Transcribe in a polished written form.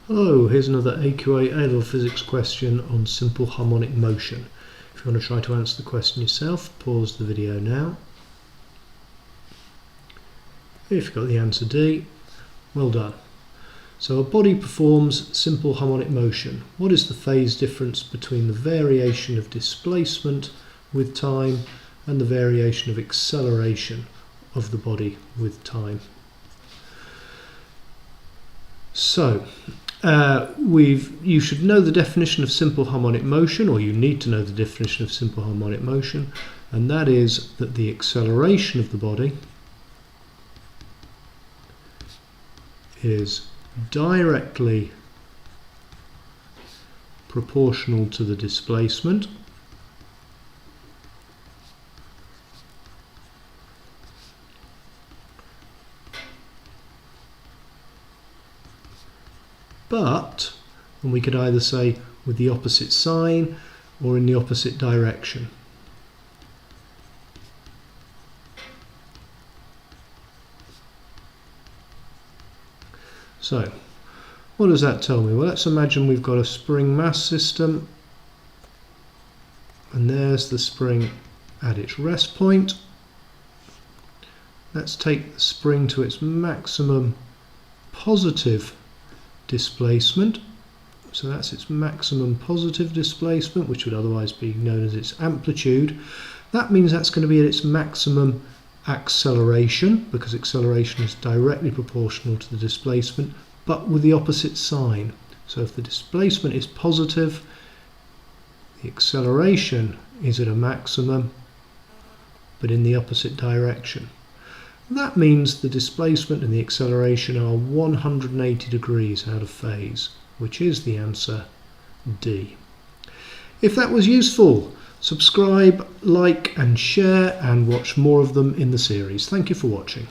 Hello, here's another AQA A-level physics question on simple harmonic motion. If you want to try to answer the question yourself, pause the video now. If you've got the answer D, well done. So a body performs simple harmonic motion. What is the phase difference between the variation of displacement with time and the variation of acceleration of the body with time? So, you should know the definition of simple harmonic motion, or you need to know the definition of simple harmonic motion, and that is that the acceleration of the body is directly proportional to the displacement, but, and we could either say with the opposite sign or in the opposite direction. So, what does that tell me? Well, let's imagine we've got a spring mass system, and there's the spring at its rest point. Let's take the spring to its maximum positive displacement. So that's its maximum positive displacement, which would otherwise be known as its amplitude. That means that's going to be at its maximum acceleration, because acceleration is directly proportional to the displacement, but with the opposite sign. So if the displacement is positive, the acceleration is at a maximum, but in the opposite direction. That means the displacement and the acceleration are 180 degrees out of phase, which is the answer D. If that was useful, subscribe, like and share, and watch more of them in the series. Thank you for watching.